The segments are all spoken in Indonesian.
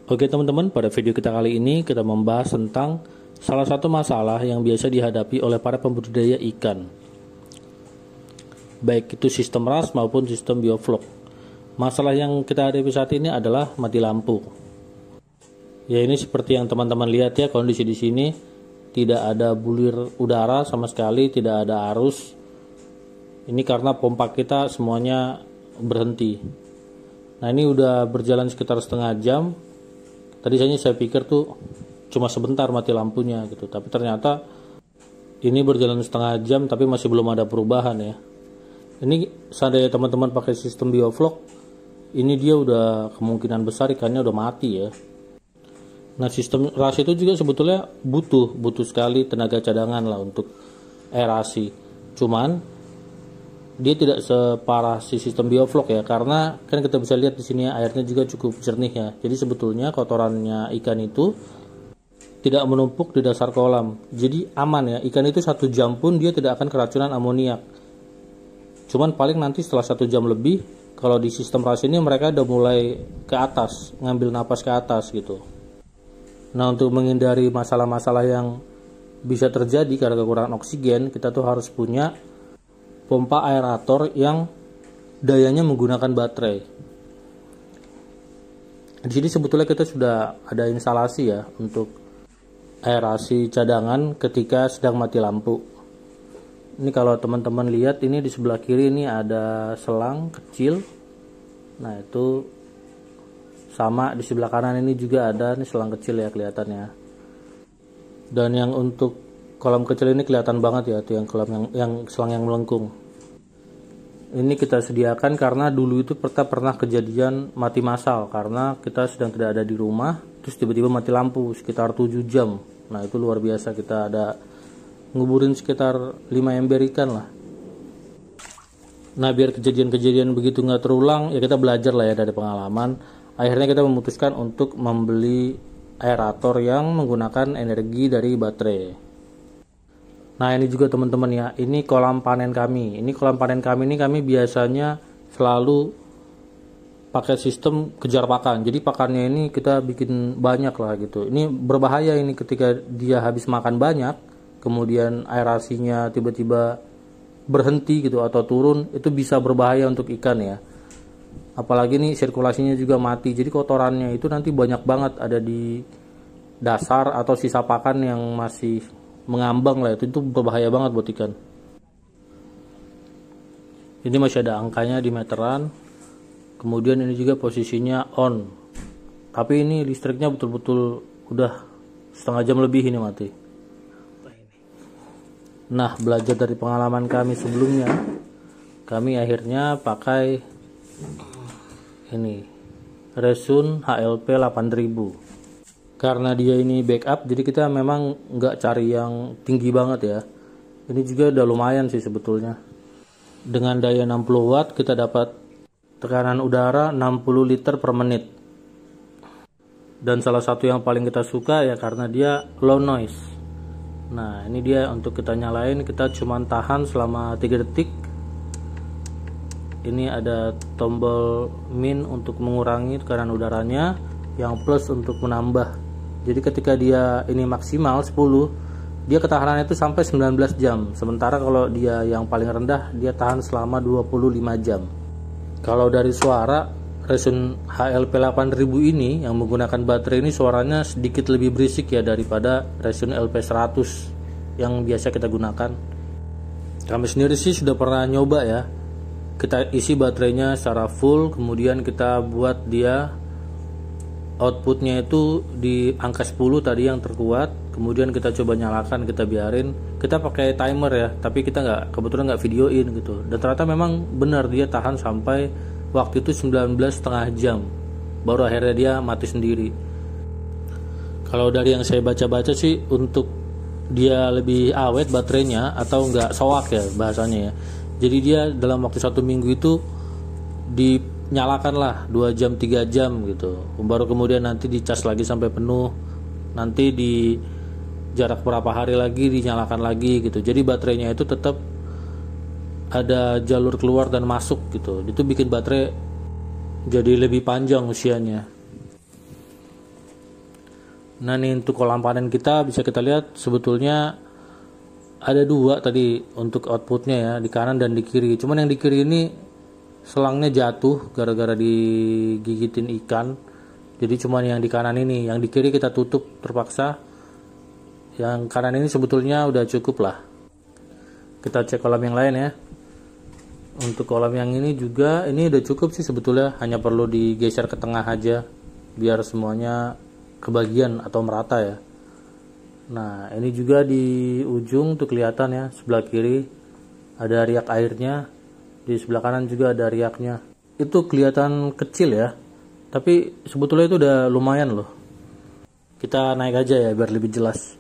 Oke teman-teman, pada video kita kali ini kita membahas tentang salah satu masalah yang biasa dihadapi oleh para pembudidaya ikan, baik itu sistem RAS maupun sistem bioflok. Masalah yang kita hadapi saat ini adalah mati lampu. Ya, ini seperti yang teman-teman lihat ya, kondisi di sini tidak ada bulir udara sama sekali, tidak ada arus. Ini karena pompa kita semuanya berhenti. Nah, ini udah berjalan sekitar setengah jam. Tadi saya pikir tuh cuma sebentar mati lampunya gitu, tapi ternyata ini berjalan setengah jam tapi masih belum ada perubahan ya. Ini seandainya teman-teman pakai sistem bioflok, ini dia udah kemungkinan besar ikannya udah mati ya. Nah, sistem RAS itu juga sebetulnya butuh sekali tenaga cadangan lah untuk aerasi. Cuman dia tidak separah si sistem bioflok ya, karena kan kita bisa lihat di sini airnya juga cukup jernih ya. Jadi sebetulnya kotorannya ikan itu tidak menumpuk di dasar kolam, jadi aman ya. Ikan itu 1 jam pun dia tidak akan keracunan amoniak. Cuman paling nanti setelah 1 jam lebih, kalau di sistem RAS ini mereka udah mulai ke atas, ngambil napas ke atas gitu. Nah, untuk menghindari masalah-masalah yang bisa terjadi karena kekurangan oksigen, kita tuh harus punya pompa aerator yang dayanya menggunakan baterai. Di sini sebetulnya kita sudah ada instalasi ya untuk aerasi cadangan ketika sedang mati lampu. Ini kalau teman-teman lihat, ini di sebelah kiri ini ada selang kecil. Nah, itu sama di sebelah kanan ini juga ada nih selang kecil ya kelihatannya. Dan yang untuk kolam kecil ini kelihatan banget ya, tuh yang kolam yang selang yang melengkung. Ini kita sediakan karena dulu itu pernah kejadian mati massal karena kita sedang tidak ada di rumah, terus tiba-tiba mati lampu sekitar 7 jam. Nah, itu luar biasa, kita ada nguburin sekitar 5 ember ikan lah. Nah, biar kejadian-kejadian begitu nggak terulang ya, kita belajar lah ya dari pengalaman. Akhirnya kita memutuskan untuk membeli aerator yang menggunakan energi dari baterai. Nah, ini juga teman-teman ya, ini kolam panen kami. Ini kolam panen kami ini kami biasanya selalu pakai sistem kejar pakan. Jadi pakannya ini kita bikin banyak lah gitu. Ini berbahaya ini ketika dia habis makan banyak, kemudian aerasinya tiba-tiba berhenti gitu atau turun, itu bisa berbahaya untuk ikan ya. Apalagi nih sirkulasinya juga mati, jadi kotorannya itu nanti banyak banget ada di dasar atau sisa pakan yang masih mengambang lah, itu berbahaya banget buat ikan. Ini masih ada angkanya di meteran. Kemudian ini juga posisinya on, tapi ini listriknya betul-betul udah setengah jam lebih ini mati. Nah, belajar dari pengalaman kami sebelumnya, kami akhirnya pakai ini Resun HLP 8000 karena dia ini backup, jadi kita memang nggak cari yang tinggi banget ya. Ini juga udah lumayan sih sebetulnya. Dengan daya 60 watt kita dapat tekanan udara 60 liter per menit. Dan salah satu yang paling kita suka ya karena dia low noise. Nah, ini dia untuk kita nyalain, kita cuman tahan selama 3 detik. Ini ada tombol min untuk mengurangi tekanan udaranya, yang plus untuk menambah. Jadi ketika dia ini maksimal 10, dia ketahanannya itu sampai 19 jam. Sementara kalau dia yang paling rendah, dia tahan selama 25 jam. Kalau dari suara, Resun HLP 8000 ini yang menggunakan baterai ini suaranya sedikit lebih berisik ya daripada Resun LP100 yang biasa kita gunakan. Kami sendiri sih sudah pernah nyoba ya. Kita isi baterainya secara full, kemudian kita buat dia outputnya itu di angka 10 tadi yang terkuat, kemudian kita coba nyalakan, kita biarin, kita pakai timer ya, tapi kita kebetulan nggak videoin gitu. Dan ternyata memang benar dia tahan sampai waktu itu 19,5 jam, baru akhirnya dia mati sendiri. Kalau dari yang saya baca-baca sih, untuk dia lebih awet baterainya atau nggak soak ya bahasanya ya, jadi dia dalam waktu 1 minggu itu dinyalakan lah 2 jam 3 jam gitu, baru kemudian nanti dicas lagi sampai penuh, nanti di jarak berapa hari lagi dinyalakan lagi gitu. Jadi baterainya itu tetap ada jalur keluar dan masuk gitu. Itu bikin baterai jadi lebih panjang usianya. Nah nih untuk kolam panen kita bisa kita lihat sebetulnya ada dua tadi untuk outputnya ya, di kanan dan di kiri. Cuman yang di kiri ini selangnya jatuh gara-gara digigitin ikan. Jadi cuman yang di kanan ini, yang di kiri kita tutup terpaksa. Yang kanan ini sebetulnya udah cukup lah. Kita cek kolam yang lain ya. Untuk kolam yang ini juga ini udah cukup sih sebetulnya, hanya perlu digeser ke tengah aja biar semuanya kebagian atau merata ya. Nah ini juga di ujung tuh kelihatan ya, sebelah kiri ada riak airnya, di sebelah kanan juga ada riaknya. Itu kelihatan kecil ya, tapi sebetulnya itu udah lumayan loh. Kita naik aja ya biar lebih jelas.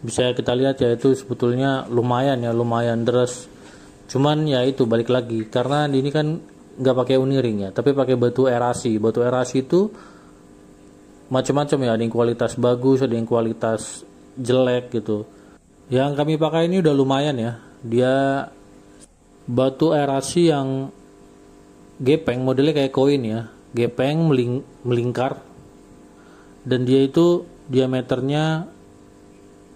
Bisa kita lihat ya, itu sebetulnya lumayan deras. Cuman ya itu balik lagi, karena ini kan nggak pakai uniring ya, tapi pakai batu erasi. Batu erasi itu macam-macam ya, ada yang kualitas bagus, ada yang kualitas jelek gitu. Yang kami pakai ini udah lumayan ya, dia batu erasi yang gepeng, modelnya kayak koin ya, gepeng melingkar, dan dia itu diameternya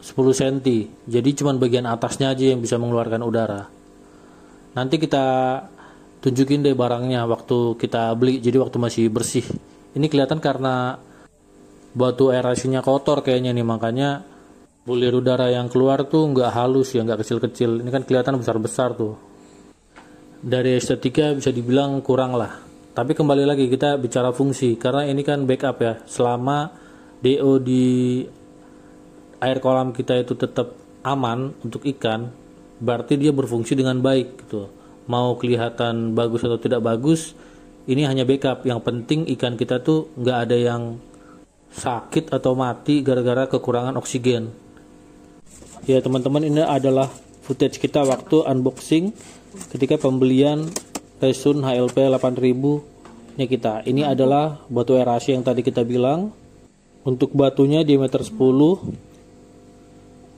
10 cm, jadi cuma bagian atasnya aja yang bisa mengeluarkan udara. Nanti kita tunjukin deh barangnya waktu kita beli, jadi waktu masih bersih. Ini kelihatan karena batu aerasinya kotor kayaknya nih, makanya bulir udara yang keluar tuh nggak halus ya, nggak kecil-kecil. Ini kan kelihatan besar-besar tuh. Dari estetika bisa dibilang kurang lah. Tapi kembali lagi kita bicara fungsi, karena ini kan backup ya. Selama DO di air kolam kita itu tetap aman untuk ikan, berarti dia berfungsi dengan baik gitu. Mau kelihatan bagus atau tidak bagus, ini hanya backup. Yang penting ikan kita tuh nggak ada yang sakit atau mati gara-gara kekurangan oksigen. Ya teman-teman, ini adalah footage kita waktu unboxing ketika pembelian Resun HLP 8000 nya kita. Ini adalah batu erasi yang tadi kita bilang. Untuk batunya diameter 10,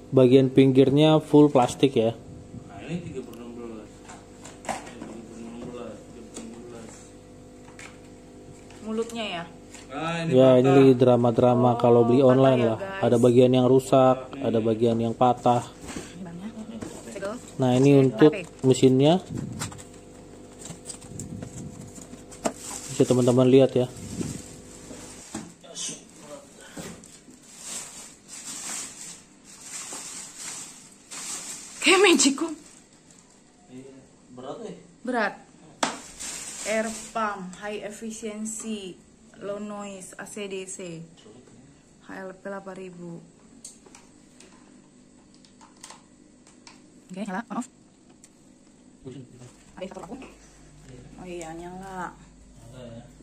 bagian pinggirnya full plastik ya. Nah, ini 3/16. Mulutnya ya. Nah, ini drama-drama kalau beli online ya, lah. guys. Ada bagian yang rusak, ada bagian yang patah. Nah ini untuk mesinnya, bisa teman-teman lihat ya. Kayak Magicom. berat Berat. Air pump, high efficiency, low noise, ACDC. HLP 8000. Oke, nyala, on off. Ada indikator lampu. Oh iya, nyala.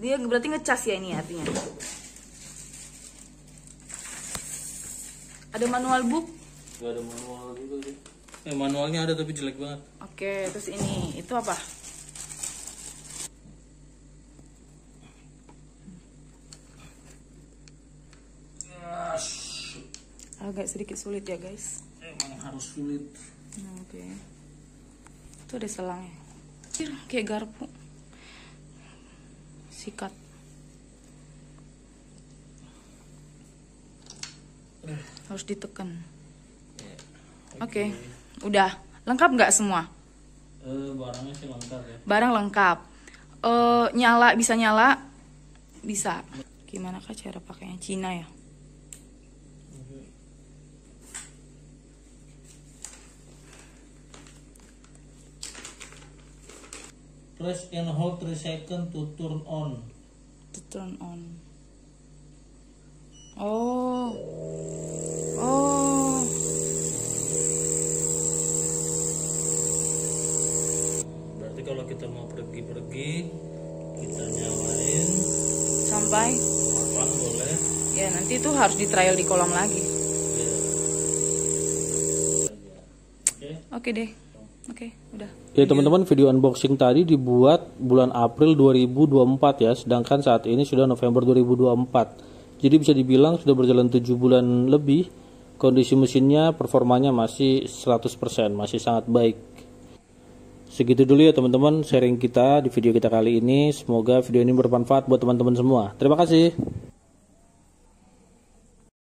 Dia berarti ngecas ya ini artinya. Ada manual book. Gak ada manual juga sih. Manualnya ada tapi jelek banget. Oke, terus ini itu apa? Agak sedikit sulit ya guys. Emang harus sulit. Oke. Itu ada selangnya. Kayak garpu. Sikat. Harus ditekan. Oke. Udah. Lengkap nggak semua? Barangnya sih lengkap ya. Barang lengkap. Nyala, bisa nyala? Bisa. Gimana kah cara pakainya? Cina ya? Press and hold 3 seconds to turn on. To turn on. Oh. Oh. Berarti kalau kita mau pergi-pergi, kita nyalain Sampai. kapan boleh. Ya nanti itu harus di trial di kolam lagi. Oke deh. Oke, udah. Ya teman-teman, video unboxing tadi dibuat bulan April 2024 ya, sedangkan saat ini sudah November 2024. Jadi bisa dibilang sudah berjalan 7 bulan lebih. Kondisi mesinnya, performanya masih 100%, masih sangat baik. Segitu dulu ya teman-teman sharing kita di video kita kali ini. Semoga video ini bermanfaat buat teman-teman semua. Terima kasih.